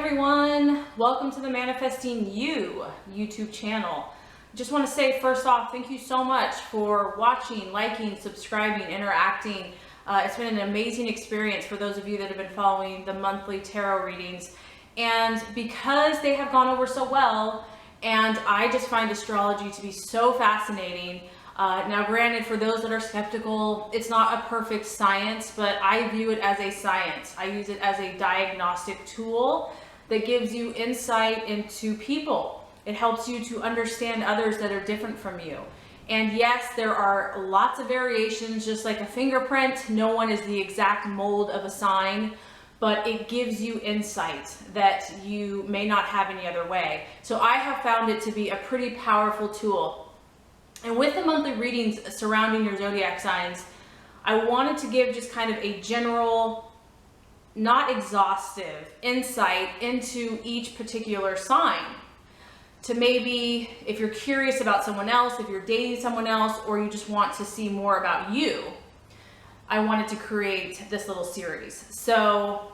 everyone, welcome to the Manifesting You YouTube channel. Just want to say first off, thank you so much for watching, liking, subscribing, interacting. It's been an amazing experience for those of you that have been following the monthly tarot readings, and because they have gone over so well, and I just find astrology to be so fascinating. Now granted, for those that are skeptical, it's not a perfect science, but I view it as a science. I use it as a diagnostic tool that gives you insight into people. It helps you to understand others that are different from you. And yes, there are lots of variations, just like a fingerprint. No one is the exact mold of a sign, but it gives you insight that you may not have any other way. So I have found it to be a pretty powerful tool. And with the monthly readings surrounding your zodiac signs, I wanted to give just kind of a general, not exhaustive insight into each particular sign. To maybe, if you're curious about someone else, if you're dating someone else, or you just want to see more about you, I wanted to create this little series. So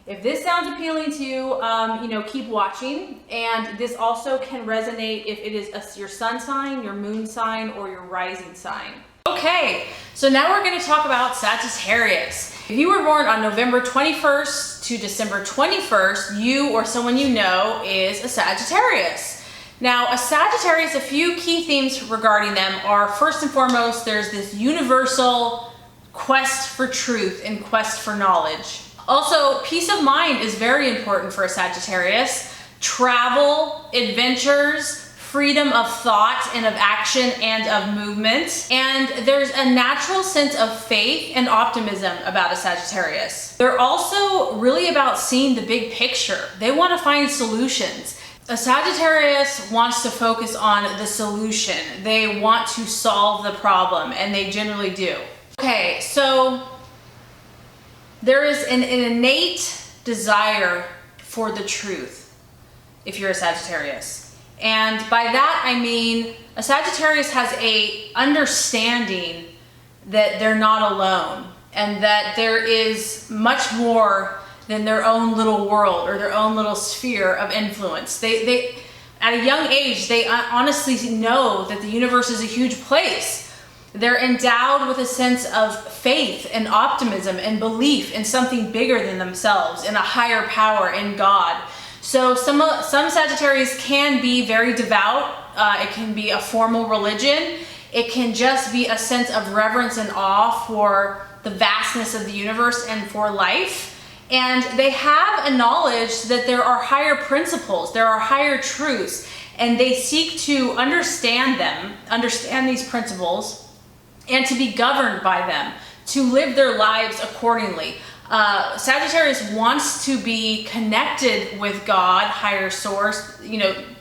if this sounds appealing to you, keep watching. And this also can resonate if it is your sun sign, your moon sign, or your rising sign. Okay, so now we're going to talk about Sagittarius. If you were born on November 21st to December 21st, you or someone you know is a Sagittarius. Now, a Sagittarius, a few key themes regarding them are, first and foremost, there's this universal quest for truth and quest for knowledge. Also, peace of mind is very important for a Sagittarius. Travel, adventures, freedom of thought and of action and of movement. And there's a natural sense of faith and optimism about a Sagittarius. They're also really about seeing the big picture. They want to find solutions. A Sagittarius wants to focus on the solution. They want to solve the problem, and they generally do. Okay, so there is an innate desire for the truth if you're a Sagittarius. And by that I mean a Sagittarius has a understanding that they're not alone and that there is much more than their own little world or their own little sphere of influence. They at a young age, they honestly know that the universe is a huge place. They're endowed with a sense of faith and optimism and belief in something bigger than themselves, in a higher power, in God. So some Sagittarius can be very devout. It can be a formal religion. It can just be a sense of reverence and awe for the vastness of the universe and for life. And they have a knowledge that there are higher principles, there are higher truths, and they seek to understand them, understand these principles, and to be governed by them, to live their lives accordingly. Sagittarius wants to be connected with God, higher source,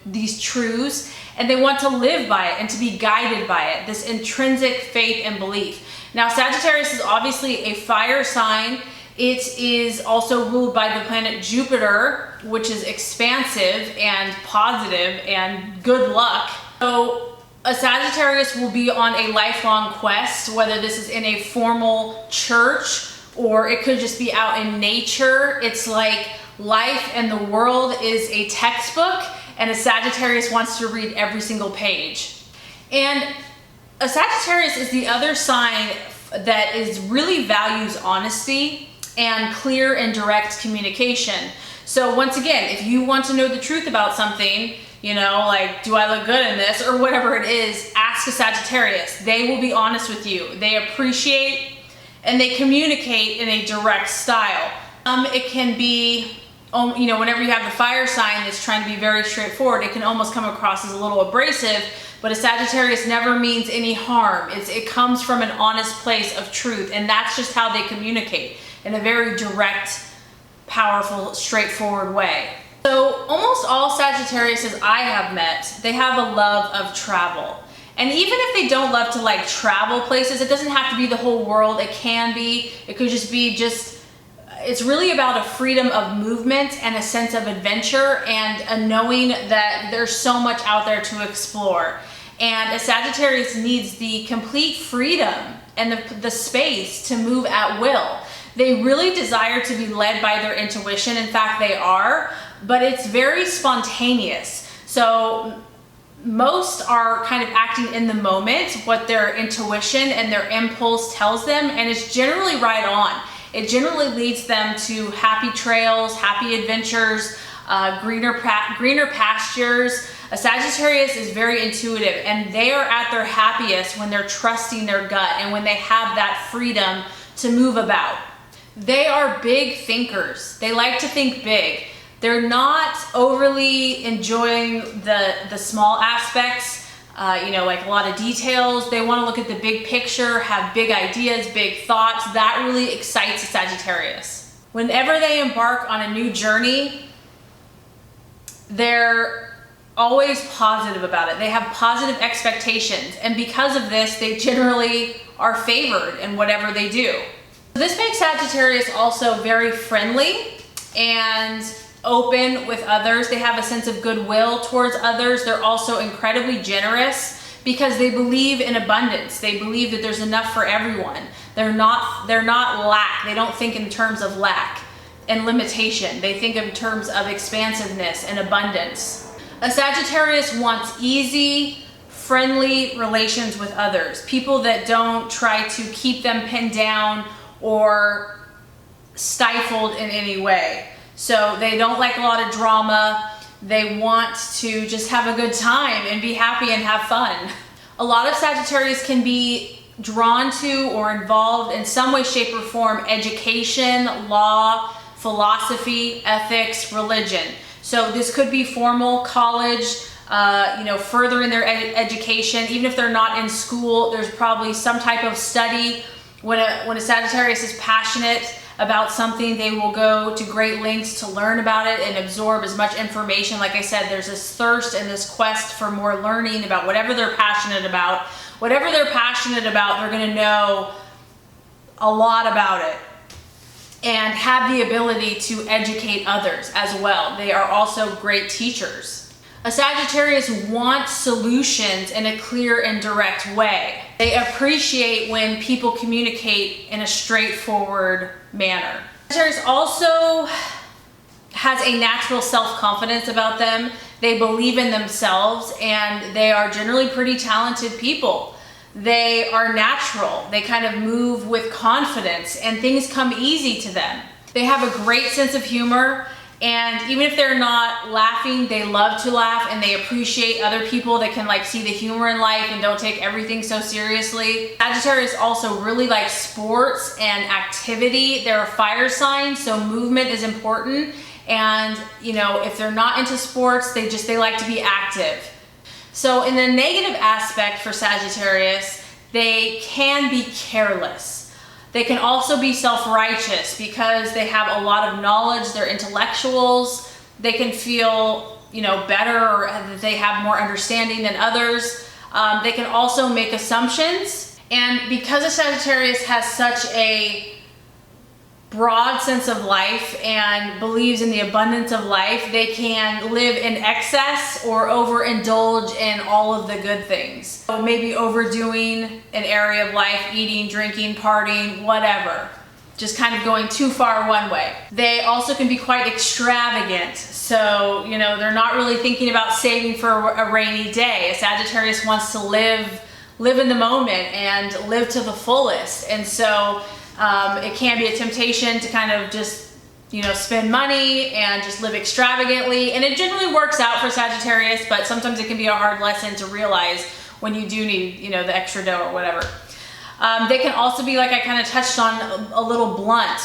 these truths, and they want to live by it and to be guided by it, this intrinsic faith and belief. Now, Sagittarius is obviously a fire sign. It is also ruled by the planet Jupiter, which is expansive and positive and good luck. So a Sagittarius will be on a lifelong quest, whether this is in a formal church or it could just be out in nature. It's like life and the world is a textbook, and a Sagittarius wants to read every single page. And a Sagittarius is the other sign that really values honesty and clear and direct communication. So once again, if you want to know the truth about something, like, do I look good in this or whatever it is, ask a Sagittarius. They will be honest with you. They appreciate and they communicate in a direct style. It can be, whenever you have the fire sign that's trying to be very straightforward, it can almost come across as a little abrasive, but a Sagittarius never means any harm. It comes from an honest place of truth, and that's just how they communicate, in a very direct, powerful, straightforward way. So almost all Sagittariuses I have met, they have a love of travel. And even if they don't love to travel places, it doesn't have to be the whole world. It could just be it's really about a freedom of movement and a sense of adventure and a knowing that there's so much out there to explore. And a Sagittarius needs the complete freedom and the space to move at will. They really desire to be led by their intuition. In fact, they are, but it's very spontaneous. So most are kind of acting in the moment, what their intuition and their impulse tells them, and it's generally right on. It generally leads them to happy trails, happy adventures, greener pastures. A Sagittarius is very intuitive, and they are at their happiest when they're trusting their gut and when they have that freedom to move about. They are big thinkers. They like to think big. They're not overly enjoying the small aspects, like a lot of details. They want to look at the big picture, have big ideas, big thoughts. That really excites a Sagittarius. Whenever they embark on a new journey, they're always positive about it. They have positive expectations, and because of this, they generally are favored in whatever they do. This makes Sagittarius also very friendly and open with others. They have a sense of goodwill towards others. They're also incredibly generous because they believe in abundance. They believe that there's enough for everyone. They're not lack. They don't think in terms of lack and limitation. They think in terms of expansiveness and abundance. A Sagittarius wants easy, friendly relations with others. People that don't try to keep them pinned down or stifled in any way. So they don't like a lot of drama. They want to just have a good time and be happy and have fun. A lot of Sagittarius can be drawn to or involved in some way, shape, or form education, law, philosophy, ethics, religion. So this could be formal college, further in their education. Even if they're not in school, there's probably some type of study. When a Sagittarius is passionate about something, they will go to great lengths to learn about it and absorb as much information. Like I said, there's this thirst and this quest for more learning about whatever they're passionate about. Whatever they're passionate about, they're going to know a lot about it and have the ability to educate others as well. They are also great teachers. A Sagittarius wants solutions in a clear and direct way. They appreciate when people communicate in a straightforward manner. Sagittarius also has a natural self-confidence about them. They believe in themselves, and they are generally pretty talented people. They are natural. They kind of move with confidence, and things come easy to them. They have a great sense of humor, and even if they're not laughing, they love to laugh, and they appreciate other people that can see the humor in life and don't take everything so seriously. Sagittarius also really likes sports and activity. They're a fire sign, so movement is important. And if they're not into sports, they like to be active. So in the negative aspect for Sagittarius, they can be careless. They can also be self-righteous because they have a lot of knowledge. They're intellectuals. They can feel, better, or that they have more understanding than others. They can also make assumptions. And because a Sagittarius has such a broad sense of life and believes in the abundance of life, they can live in excess or overindulge in all of the good things. So maybe overdoing an area of life, eating, drinking, partying, whatever. Just kind of going too far one way. They also can be quite extravagant. So, they're not really thinking about saving for a rainy day. A Sagittarius wants to live in the moment and live to the fullest. And so it can be a temptation to kind of just, spend money and just live extravagantly. And it generally works out for Sagittarius, but sometimes it can be a hard lesson to realize when you do need, the extra dough or whatever. They can also be, like I kind of touched on, a little blunt,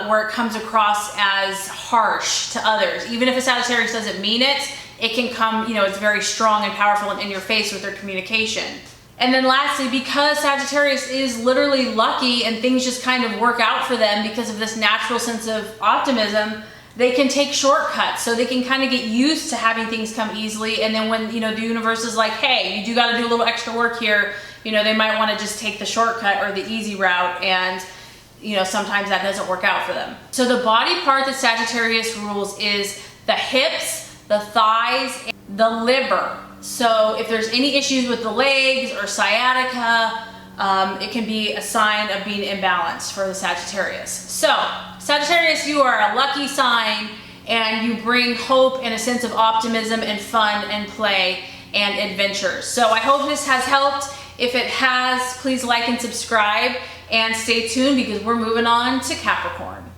where it comes across as harsh to others. Even if a Sagittarius doesn't mean it, it can come, it's very strong and powerful and in your face with their communication. And then lastly, because Sagittarius is literally lucky and things just kind of work out for them because of this natural sense of optimism, they can take shortcuts. So they can kind of get used to having things come easily. And then when, the universe is like, hey, you do got to do a little extra work here, they might want to just take the shortcut or the easy route. And, sometimes that doesn't work out for them. So the body part that Sagittarius rules is the hips, the thighs, and the liver. So if there's any issues with the legs or sciatica, it can be a sign of being imbalanced for the Sagittarius. So Sagittarius, you are a lucky sign, and you bring hope and a sense of optimism and fun and play and adventures. So I hope this has helped. If it has, please like and subscribe and stay tuned because we're moving on to Capricorn.